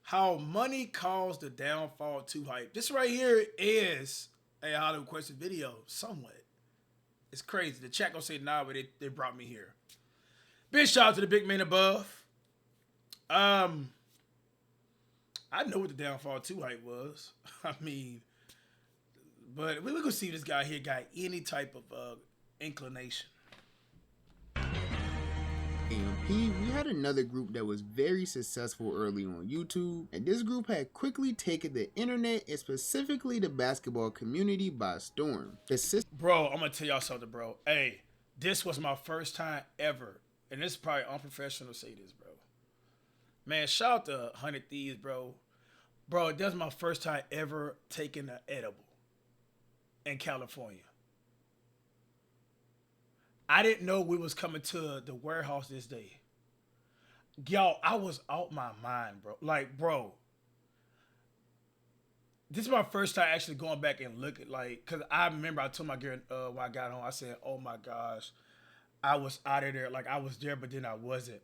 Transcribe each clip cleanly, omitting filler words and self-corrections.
How money caused the downfall to hype. This right here is a Hollywood question video, somewhat. It's crazy. The chat gonna say nah, but they brought me here. Big shout out to the big man above. I know what the downfall to hype was. I mean, but we're gonna see if this guy here got any type of inclination. AMP, we had another group that was very successful early on YouTube, and this group had quickly taken the internet and specifically the basketball community by storm. Bro, I'm gonna tell y'all something, bro. Hey, this was my first time ever, and this is probably unprofessional to say this, bro. Man, shout out to 100 Thieves, bro. Bro, that was my first time ever taking an edible in California. I didn't know we was coming to the warehouse this day. Yo, I was out my mind, bro. Like, bro, this is my first time actually going back and looking, like, because I remember I told my girl when I got home, I said, oh my gosh, I was out of there. Like, I was there, but then I wasn't.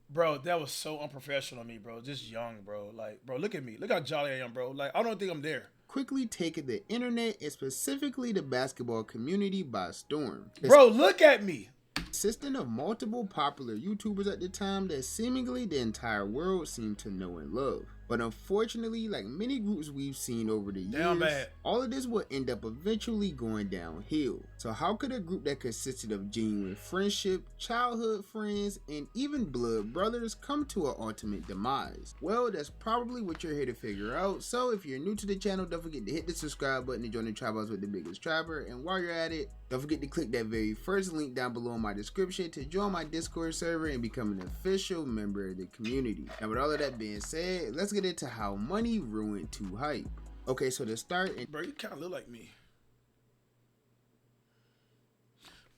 Bro, that was so unprofessional of me, bro. Just young, bro. Like, bro, look at me. Look how jolly I am, bro. Like, I don't think I'm there. Quickly taking the internet and specifically the basketball community by storm. Bro, look at me. Consisting of multiple popular YouTubers at the time that seemingly the entire world seemed to know and love. But unfortunately, like many groups we've seen over the years, all of this will end up eventually going downhill. So how could a group that consisted of genuine friendship, childhood friends, and even blood brothers come to an ultimate demise? Well, that's probably what you're here to figure out. So if you're new to the channel, don't forget to hit the subscribe button to join the tribe house with the biggest trapper. And while you're at it, don't forget to click that very first link down below in my description to join my Discord server and become an official member of the community. Now with all of that being said, let's get into how money ruined 2 Hype. Okay, so to start, bro, you kind of look like me.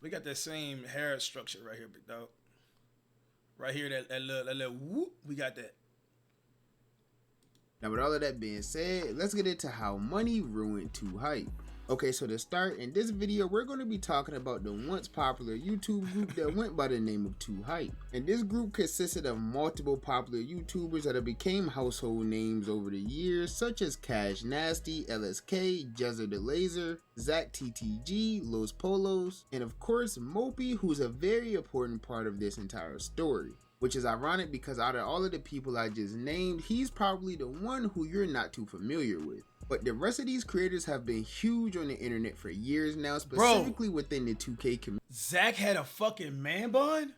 We got that same hair structure right here, big dog. Right here, that little whoop, we got that. Now with all of that being said, let's get into how money ruined 2 Hype. Okay, so to start, in this video, we're going to be talking about the once popular YouTube group that went by the name of 2 Hype. And this group consisted of multiple popular YouTubers that have became household names over the years, such as Cash Nasty, LSK, Jezza the Laser, Zach TTG, Los Polos, and of course, Mopey, who's a very important part of this entire story. Which is ironic because out of all of the people I just named, he's probably the one who you're not too familiar with. But the rest of these creators have been huge on the internet for years now, specifically within the 2K community. Zach had a fucking man bun?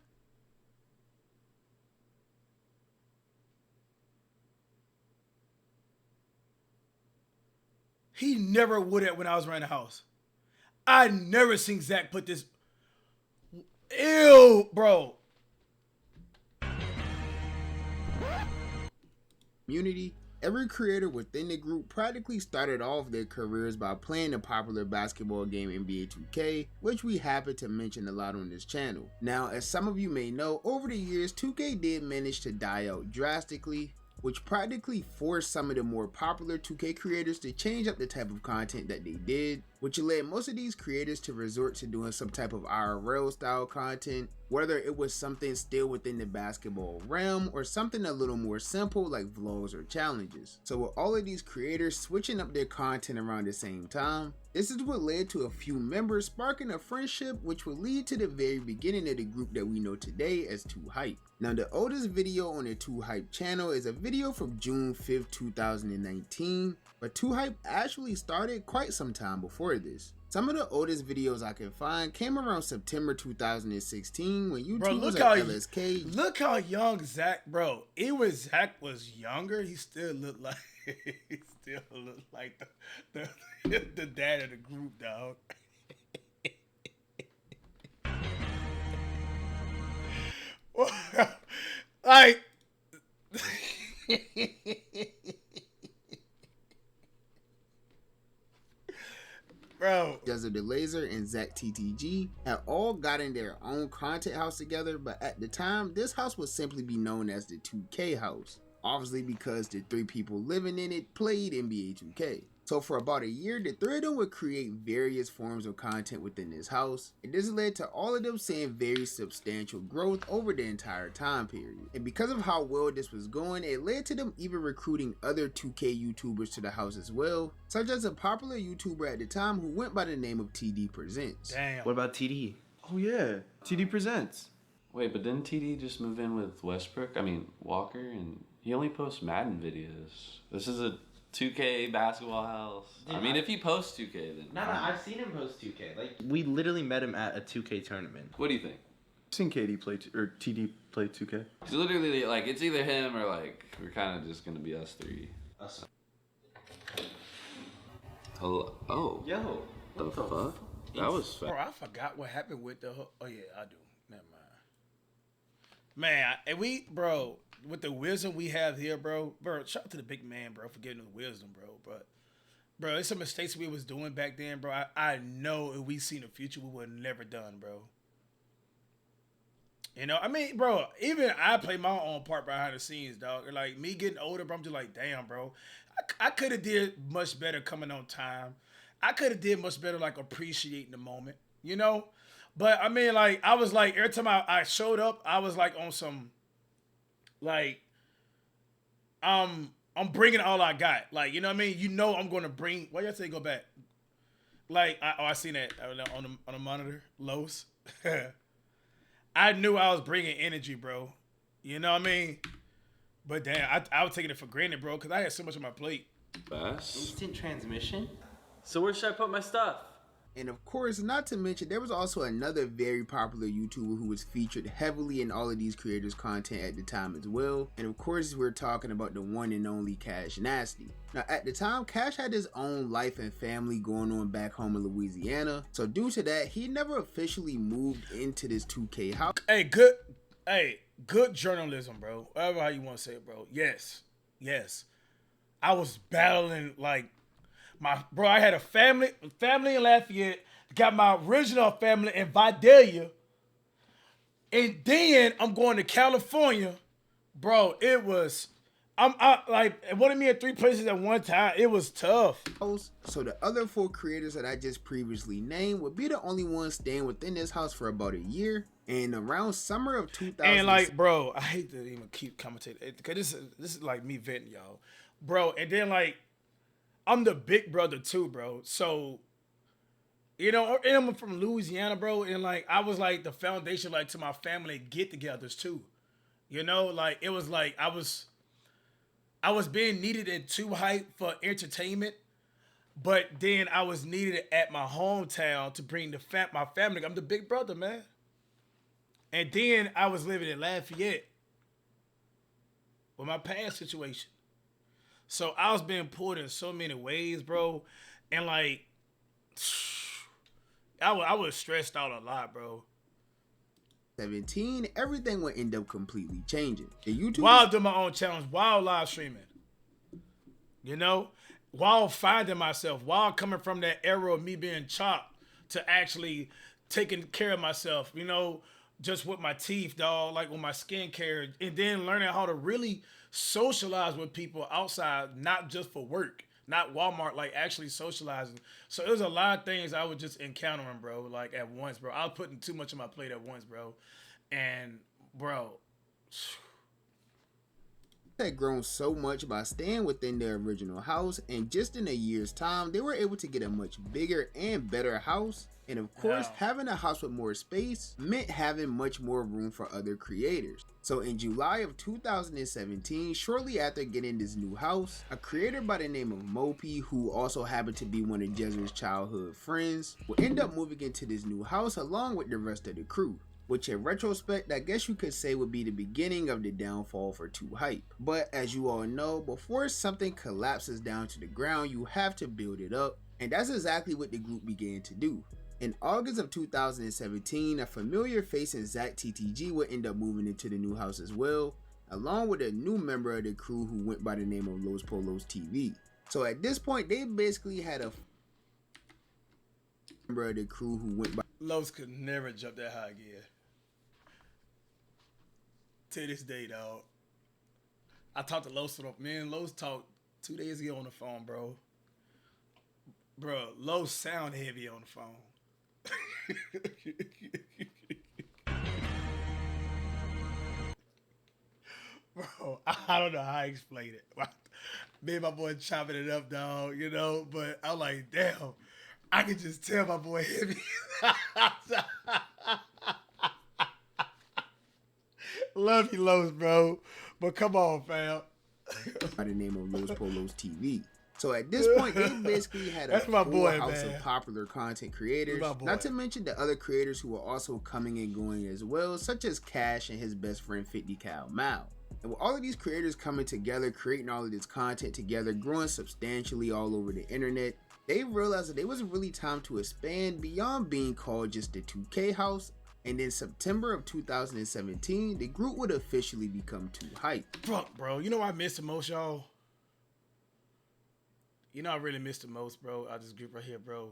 He never would have when I was around the house. I never seen Zach put this. Ew, bro. Community. Every creator within the group practically started off their careers by playing the popular basketball game NBA 2K, which we happen to mention a lot on this channel. Now, as some of you may know, over the years 2K did manage to die out drastically, which practically forced some of the more popular 2K creators to change up the type of content that they did, which led most of these creators to resort to doing some type of IRL style content, whether it was something still within the basketball realm or something a little more simple like vlogs or challenges. So with all of these creators switching up their content around the same time, this is what led to a few members sparking a friendship, which would lead to the very beginning of the group that we know today as 2 Hype. Now the oldest video on the 2 Hype channel is a video from June 5th, 2019, but 2 Hype actually started quite some time before this. Some of the oldest videos I can find came around September 2016 when YouTubers like LSK. Look how young Zach, bro. Even when Zach was younger, he still looked like the dad of the group, dog. Like bro, Jezza the Laser and Zach TTG had all gotten their own content house together, but at the time, this house would simply be known as the 2K house. Obviously because the 3 people living in it played NBA 2K. So for about a year, the three of them would create various forms of content within this house, and this led to all of them seeing very substantial growth over the entire time period. And because of how well this was going, it led to them even recruiting other 2K YouTubers to the house as well, such as a popular YouTuber at the time who went by the name of TD Presents. Damn. What about TD? Oh yeah, TD Presents. Wait, but didn't TD just move in with Walker, and he only posts Madden videos? This is a 2K basketball house. Dude, I mean, if he posts 2K, then... No, I've seen him post 2K. Like, we literally met him at a 2K tournament. What do you think? I've seen KD play, or TD play 2K. It's literally, like, it's either him or, like, we're kind of just going to be us three. Us. Hello? Oh. Yo. The fuck? That was fast. Bro, I forgot what happened with the... Oh, yeah, I do. Never mind. Man, and bro, with the wisdom we have here, bro, shout out to the big man, bro, for giving us wisdom, bro. But, bro, it's some mistakes we was doing back then, bro. I know if we seen the future, we would have never done, bro. You know, I mean, bro, even I play my own part behind the scenes, dog. Like, me getting older, bro, I'm just like, damn, bro. I could have did much better coming on time. I could have did much better, like, appreciating the moment, you know? But, I mean, like, I was like, every time I showed up, I was like on some, like, I'm bringing all I got. Like, you know what I mean? You know I'm going to bring, why y'all say go back? Like, I seen that on the monitor, Los. I knew I was bringing energy, bro. You know what I mean? But damn, I was taking it for granted, bro, because I had so much on my plate. Fast? Instant transmission? So where should I put my stuff? And of course, not to mention, there was also another very popular YouTuber who was featured heavily in all of these creators' content at the time as well. And of course, we're talking about the one and only Cash Nasty. Now, at the time, Cash had his own life and family going on back home in Louisiana. So due to that, he never officially moved into this 2K house. Good journalism, bro. Whatever how you want to say it, bro. Yes. I was battling like I had a family in Lafayette, got my original family in Vidalia, and then I'm going to California, bro. It was, it wanted me at 3 places at one time. It was tough. So the other 4 creators that I just previously named would be the only ones staying within this house for about a year. And around summer of 2000, and like, bro, I hate to even keep commentating because this is like me venting, y'all, bro. And then like, I'm the big brother too, bro. So, you know, and I'm from Louisiana, bro. And like, I was like the foundation, like to my family get-togethers too. You know, like it was like I was being needed and too hype for entertainment, but then I was needed at my hometown to bring my family. I'm the big brother, man. And then I was living in Lafayette with my past situation. So I was being pulled in so many ways, bro. And like, I was stressed out a lot, bro. 17, everything would end up completely changing. The YouTube while doing my own challenge, while live streaming. You know? While finding myself, while coming from that era of me being chopped to actually taking care of myself, you know, just with my teeth, dog, like with my skincare, and then learning how to really socialize with people outside, not just for work, not Walmart, like actually socializing. So it was a lot of things I was just encountering, bro, like at once, bro. I was putting too much on my plate at once, bro. And, bro, had grown so much by staying within their original house, and just in a year's time, they were able to get a much bigger and better house. And of course, having a house with more space meant having much more room for other creators. So in July of 2017, shortly after getting this new house, a creator by the name of Mopey, who also happened to be one of Jezreel's childhood friends, will end up moving into this new house along with the rest of the crew. Which in retrospect, I guess you could say would be the beginning of the downfall for 2Hype. But as you all know, before something collapses down to the ground, you have to build it up. And that's exactly what the group began to do. In August of 2017, a familiar face in Zach TTG would end up moving into the new house as well, along with a new member of the crew who went by the name of Los Polos TV. So at this point, they basically had a member of the crew who went by... Los could never jump that high again. To this day, dog. I talked to Los, me and Los talked 2 days ago on the phone, bro. Bro, Low sound heavy on the phone. Bro, I don't know how I explain it. Me and my boy chopping it up, dog, you know, but I'm like, damn, I can just tell my boy heavy. Love you, Lowe's, bro. But come on, fam. By the name of Los Polos TV. So at this point, they basically had a That's my full boy, house man. of popular content creators. That's my boy. Not to mention the other creators who were also coming and going as well, such as Cash and his best friend 50 Cal Mao. And with all of these creators coming together, creating all of this content together, growing substantially all over the internet, they realized that it was really time to expand beyond being called just the 2K house. And in September of 2017, the group would officially become 2Hype. Fuck, bro. You know what I missed the most, y'all? You know I really missed the most, bro? Out of this group right here, bro.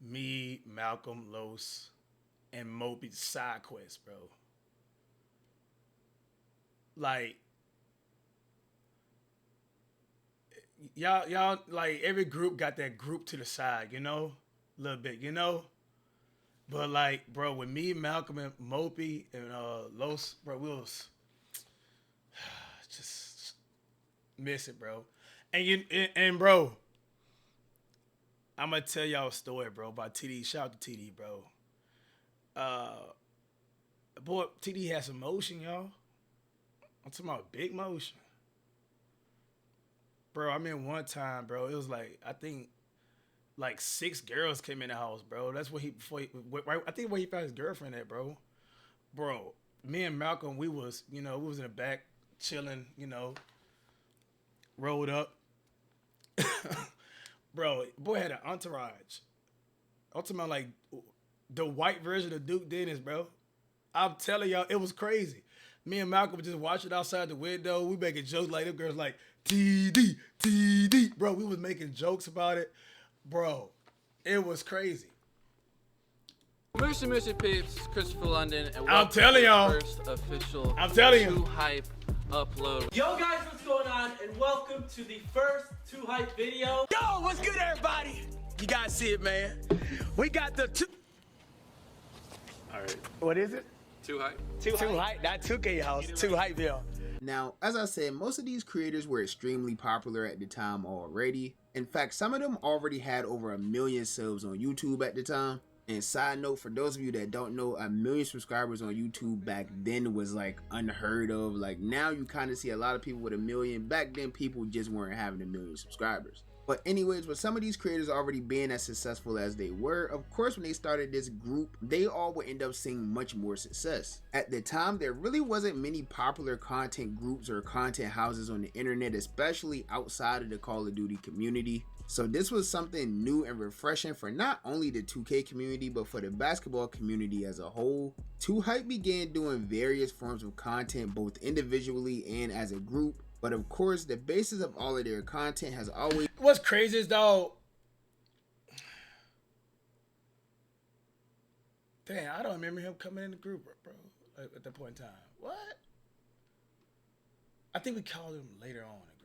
Me, Malcolm, Los, and Moby's side quest, bro. Like, y'all, like, every group got that group to the side, you know? A little bit, you know? But, like, bro, with me, Malcolm, and Moby, and Los, bro, we was just miss it, bro. And bro, I'm going to tell y'all a story, bro, about TD. Shout out to TD, bro. Boy, TD has some motion, y'all. I'm talking about big motion. Bro, I mean, one time, bro, it was like, I think, like 6 girls came in the house, bro. That's what I think where he found his girlfriend at, bro. Bro, me and Malcolm, we was in the back chilling, you know, rolled up. Bro, boy had an entourage. I'm talking about like the white version of Duke Dennis, bro. I'm telling y'all, it was crazy. Me and Malcolm were just watching outside the window. We making jokes like them girls like TD, TD. Bro, we was making jokes about it. Bro, it was crazy. Moosey peeps, Christopher London, and I'm telling y'all. First official I'm telling you. 2Hype upload. Yo guys, what's going on? And welcome to the first 2Hype video. Yo, what's good, everybody? You guys see it, man. We got the two. All right. What is it? 2Hype. 2Hype, not 2K house. 2Hype bill. Now, as I said, most of these creators were extremely popular at the time already. In fact, some of them already had over 1 million subs on YouTube at the time. And side note, for those of you that don't know, 1 million subscribers on YouTube back then was like unheard of. Like now you kind of see a lot of people with 1 million. Back then people just weren't having 1 million subscribers. But anyways, with some of these creators already being as successful as they were, of course when they started this group, they all would end up seeing much more success. At the time, there really wasn't many popular content groups or content houses on the internet, especially outside of the Call of Duty community. So this was something new and refreshing for not only the 2K community, but for the basketball community as a whole. 2Hype began doing various forms of content both individually and as a group. But of course, the basis of all of their content has always... What's crazy is, though... Damn, I don't remember him coming in the group, bro, at that point in time. What? I think we called him later on in the group.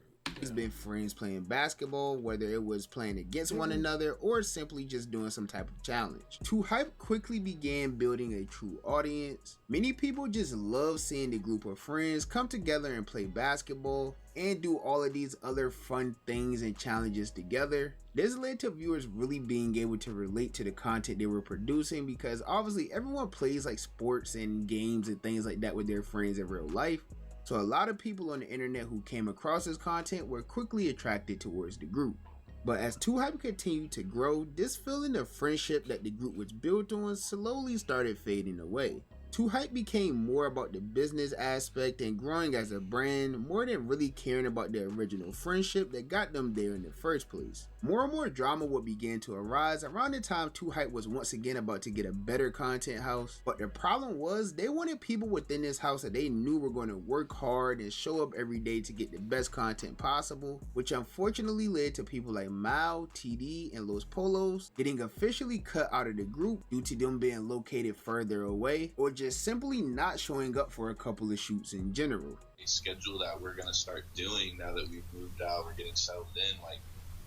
It's been friends playing basketball, whether it was playing against one another or simply just doing some type of challenge. 2Hype quickly began building a true audience. Many people just love seeing the group of friends come together and play basketball and do all of these other fun things and challenges together. This led to viewers really being able to relate to the content they were producing, because obviously everyone plays like sports and games and things like that with their friends in real life. So a lot of people on the internet who came across this content were quickly attracted towards the group. But as 2Hype continued to grow, this feeling of friendship that the group was built on slowly started fading away. 2Hype became more about the business aspect and growing as a brand, more than really caring about the original friendship that got them there in the first place. More and more drama would begin to arise around the time 2Hype was once again about to get a better content house. But the problem was, they wanted people within this house that they knew were going to work hard and show up every day to get the best content possible, which unfortunately led to people like Mao, TD, and Los Polos getting officially cut out of the group due to them being located further away, or just simply not showing up for a couple of shoots in general. A schedule that we're going to start doing now that we've moved out, we're getting settled in, like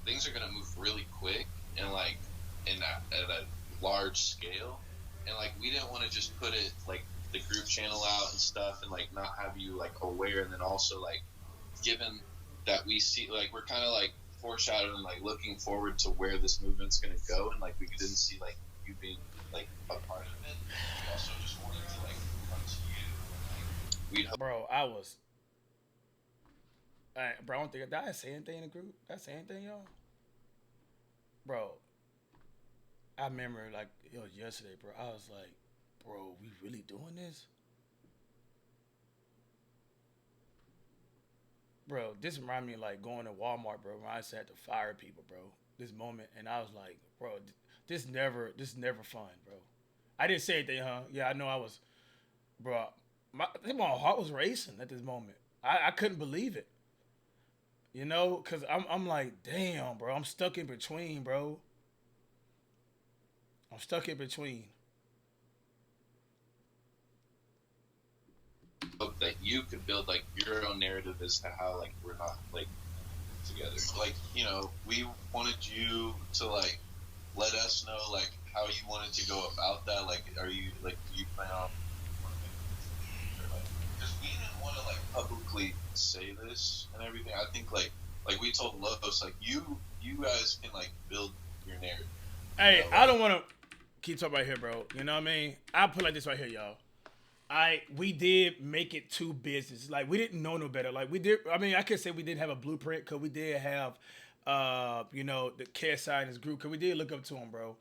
things are going to move really quick, and like at a large scale, and like we didn't want to just put it like the group channel out and stuff and like not have you like aware, and then also like given that we see like we're kind of like foreshadowing, like looking forward to where this movement's going to go, and like we didn't see like you being like a part of it. We also just wanted to like come to you, and, like, Bro, bro, I don't think did I say anything in the group? Did I say anything, y'all? Bro, I remember like it was yesterday, bro. I was like, bro, we really doing this? Bro, this reminded me of like going to Walmart, bro, when I used to have to fire people, bro. This moment, and I was like, bro, this never fun, bro. I didn't say anything, huh? Yeah, I know I was, bro. I think my heart was racing at this moment. I couldn't believe it, you know, cause I'm like, damn, bro, I'm stuck in between, bro. I'm stuck in between. Hope that you could build like your own narrative as to how like we're not like together. Like, you know, we wanted you to like let us know like how you wanted to go about that. Like, are you like, do you plan on? Because we didn't want to like publicly say this and everything. I think like we told Los like you guys can like build your narrative. Hey, you know, I don't want to keep talking right here, bro. You know what I mean? I'll put it like this right here, y'all. We did make it to business. Like, we didn't know no better. Like, we did. I mean, I could say we didn't have a blueprint because we did have, you know, the KSI and his group. Because we did look up to him, bro.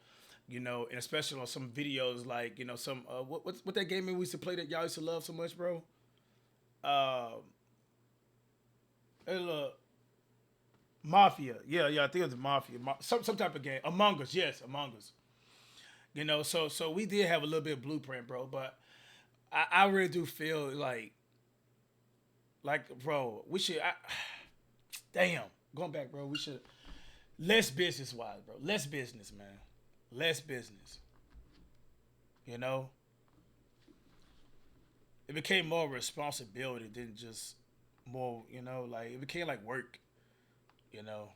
You know, and especially on some videos, like, you know, some what that game we used to play that y'all used to love so much, bro. Mafia. Yeah, I think it was Mafia. Some type of game. Among Us, yes, Among Us. You know, so we did have a little bit of blueprint, bro. But I really do feel like, bro, we should. Damn, going back, bro. We should less business wise, bro. Less business, man. Less business. You know, it became more responsibility than just more. You know, like it became like work. You know,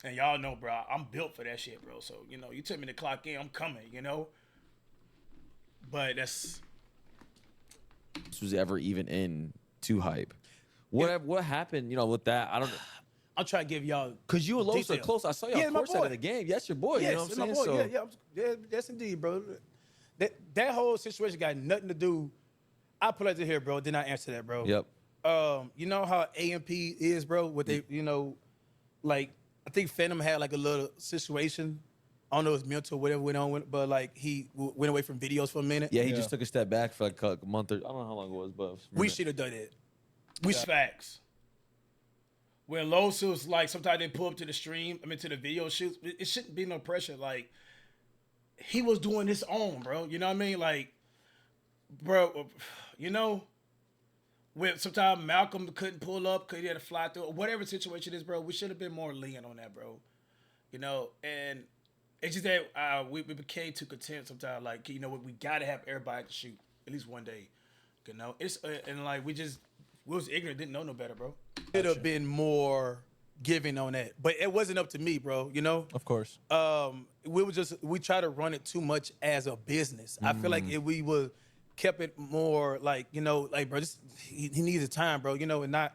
and y'all know, bro. I'm built for that shit, bro. So you know, you took me to clock in, I'm coming. You know, but that's. This was ever even in too hype. What happened, you know, with that? I don't know. I'll try to give y'all Because you and Los are close. I saw y'all courtside of the game. That's your boy, yes, you know what I'm my saying? boy. So, Yeah, yes indeed, bro. That whole situation got nothing to do. I put it to here, bro. Did not answer that, bro. Yep. You know how AMP is, bro? What they, you know, like, I think Phantom had like a little situation. I don't know if it's mental, whatever went on with, but like he went away from videos for a minute. Yeah, he just took a step back for like a month or I don't know how long it was, but we should have done it. Facts. When Los was like, sometimes they pull up to the stream, to the video shoots. It shouldn't be no pressure. Like, he was doing his own, bro. You know what I mean? Like, bro, you know, when sometimes Malcolm couldn't pull up because he had to fly through, whatever situation it is, bro, we should have been more lenient on that, bro. You know, and it's just that we became too content sometimes. Like, you know, we got to have everybody to shoot at least one day. You know, it's and like we was ignorant, didn't know no better, bro. Could have been more giving on that, but it wasn't up to me, bro. You know, of course. We try to run it too much as a business. I feel like if we would kept it more like, you know, like, bro, he needs a time, bro. You know, and not,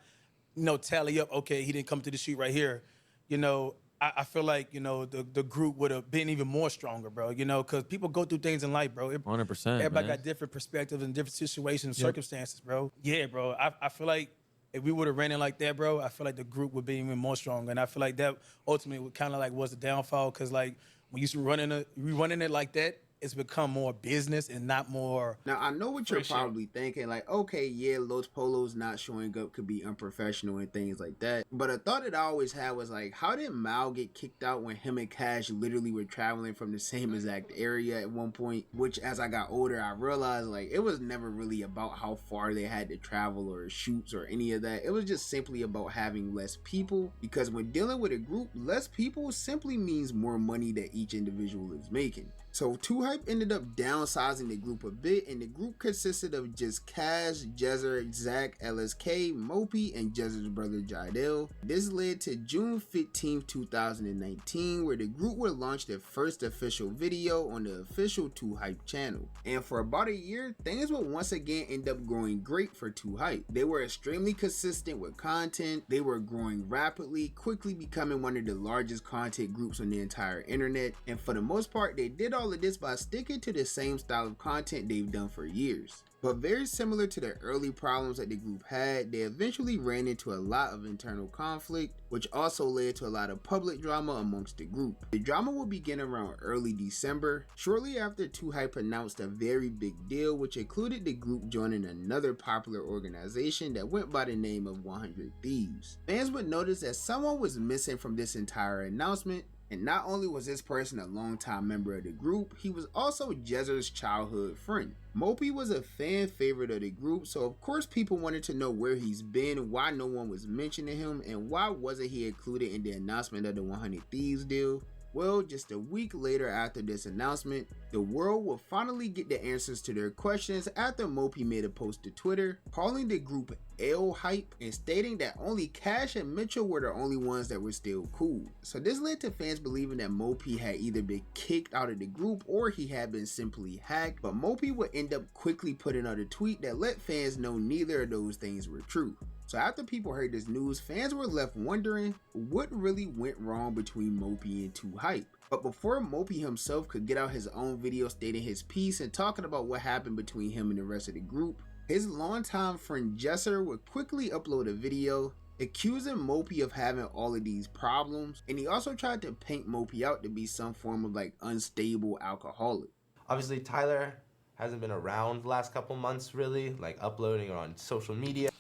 you know, tally up. Okay, he didn't come to the shoot right here. You know, I feel like, you know, the group would have been even more stronger, bro. You know, because people go through things in life, bro. 100%. Everybody got different perspectives and different situations, circumstances, bro. Yeah, bro. I feel like if we would have ran it like that, bro, I feel like the group would be even more stronger. And I feel like that ultimately would kind of like was the downfall, because like when you running it like that, it's become more business and not more. Now, I know what you're probably thinking. Like, okay, yeah, Los Polos not showing up could be unprofessional and things like that. But a thought that I always had was like, how did Mal get kicked out when him and Cash literally were traveling from the same exact area at one point? Which, as I got older, I realized like it was never really about how far they had to travel or shoots or any of that. It was just simply about having less people. Because when dealing with a group, less people simply means more money that each individual is making. So 2Hype ended up downsizing the group a bit, and the group consisted of just Cash, Jezer, Zach, LSK, Mopey, and Jezer's brother Jidel. This led to June 15, 2019, where the group would launch their first official video on the official 2Hype channel. And for about a year, things would once again end up growing great for 2Hype. They were extremely consistent with content, they were growing rapidly, quickly becoming one of the largest content groups on the entire internet, and for the most part, they did all of this by sticking to the same style of content they've done for years. But very similar to the early problems that the group had, they eventually ran into a lot of internal conflict, which also led to a lot of public drama amongst the group. The drama will begin around early December, shortly after 2Hype announced a very big deal, which included the group joining another popular organization that went by the name of 100 Thieves. Fans would notice that someone was missing from this entire announcement, and not only was this person a longtime member of the group, he was also Jezer's childhood friend. Mopey was a fan favorite of the group, so of course people wanted to know where he's been, why no one was mentioning him, and why wasn't he included in the announcement of the 100 Thieves deal. Well, just a week later after this announcement, the world will finally get the answers to their questions after Mopey made a post to Twitter, calling the group L-Hype and stating that only Cash and Mitchell were the only ones that were still cool. So this led to fans believing that Mopey had either been kicked out of the group or he had been simply hacked, but Mopey would end up quickly putting out a tweet that let fans know neither of those things were true. So after people heard this news, fans were left wondering what really went wrong between Mopey and 2Hype. But before Mopey himself could get out his own video stating his piece and talking about what happened between him and the rest of the group, his longtime friend Jezer would quickly upload a video accusing Mopey of having all of these problems, and he also tried to paint Mopey out to be some form of like unstable alcoholic. Obviously Tyler hasn't been around the last couple months really, like uploading or on social media.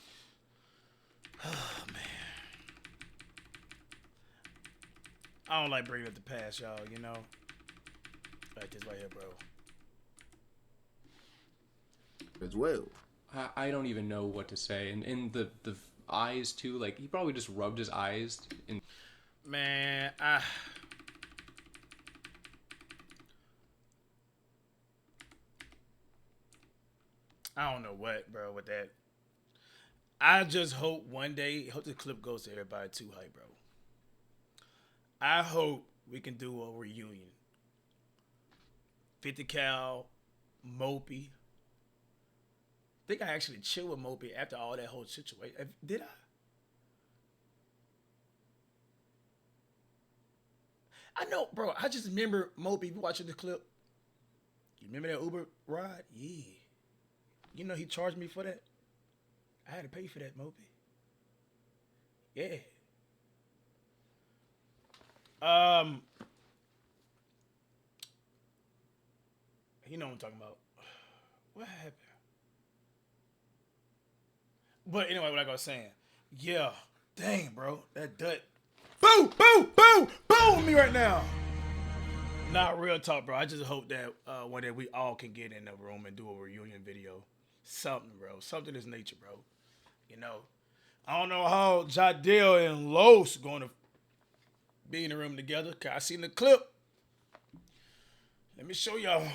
Oh, man. I don't like bringing up the past, y'all, you know? Like this right here, bro. As well. I don't even know what to say. And in the eyes, too, like, he probably just rubbed his eyes. Man, I don't know what, bro, with that. I just hope one day, hope the clip goes to everybody 2Hype, bro. I hope we can do a reunion. 50 Cal, Mopey. I think I actually chilled with Mopey after all that whole situation. Did I know, bro. I just remember Mopey watching the clip. You remember that Uber ride? Yeah. You know he charged me for that? I had to pay for that, Mopey. Yeah. You know what I'm talking about. What happened? But anyway, what I was saying. Yeah. Dang, bro. That dut. Boo! Boo! Boo! Boo! Me right now. Not real talk, bro. I just hope that one day we all can get in the room and do a reunion video. Something, bro. Something of this nature, bro. You know, I don't know how Jadil and Los going to be in the room together. Cause I seen the clip. Let me show y'all.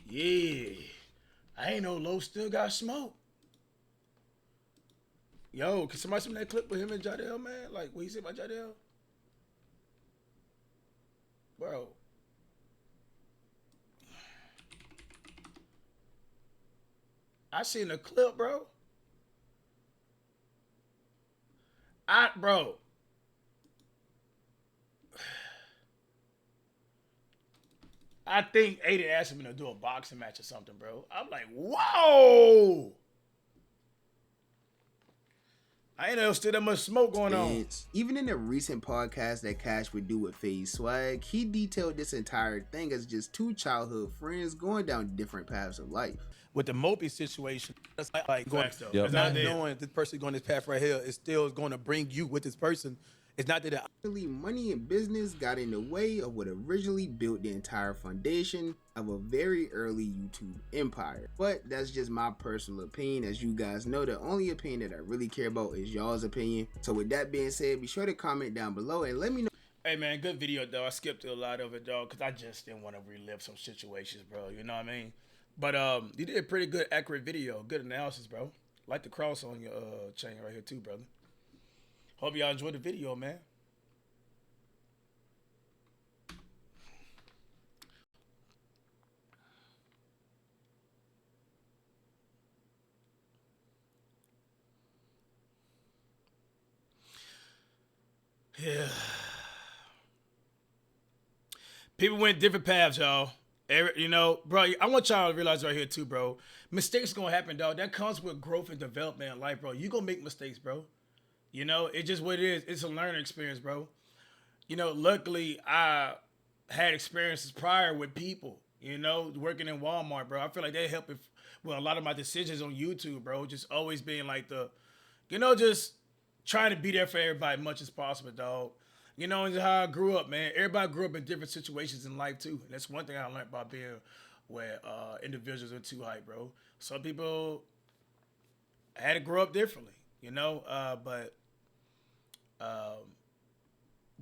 Yeah. I ain't know Los still got smoke. Yo, can somebody send that clip with him and Jadil, man? Like, what you say about Jadil? Bro. I seen the clip, bro. Bro. I think Aiden asked him to do a boxing match or something, bro. I'm like, whoa. I ain't know still that much smoke going on. Even in a recent podcast that Cash would do with FaZe Swag, he detailed this entire thing as just two childhood friends going down different paths of life. With the Mopey situation, that's like going, Yep. not knowing this person going this path right here is still going to bring you with this person. It's not that money and business got in the way of what originally built the entire foundation of a very early YouTube empire. But that's just my personal opinion. As you guys know, the only opinion that I really care about is y'all's opinion. So with that being said, be sure to comment down below and let me know. Hey man, good video though. I skipped through a lot of it though, cause I just didn't want to relive some situations, bro. You know what I mean? But you did a pretty good, accurate video, good analysis, bro. Like the cross on your chain right here too, brother. Hope y'all enjoyed the video, man. Yeah. People went different paths, y'all. You know, bro, I want y'all to realize right here too, bro. Mistakes gonna happen, dog. That comes with growth and development in life, bro. You gonna make mistakes, bro. You know, it's just what it is. It's a learning experience, bro. You know, luckily I had experiences prior with people, you know, working in Walmart, bro. I feel like that helped with a lot of my decisions on YouTube, bro. Just always being like just trying to be there for everybody as much as possible, dog. You know, and how I grew up, man. Everybody grew up in different situations in life too. And that's one thing I learned about being where individuals are too hype, bro. Some people had to grow up differently, you know, but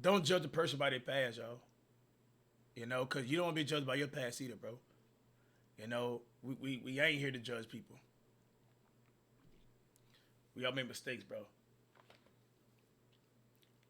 don't judge a person by their past, y'all. You know, because you don't want to be judged by your past either, bro. You know, we ain't here to judge people. We all make mistakes, bro.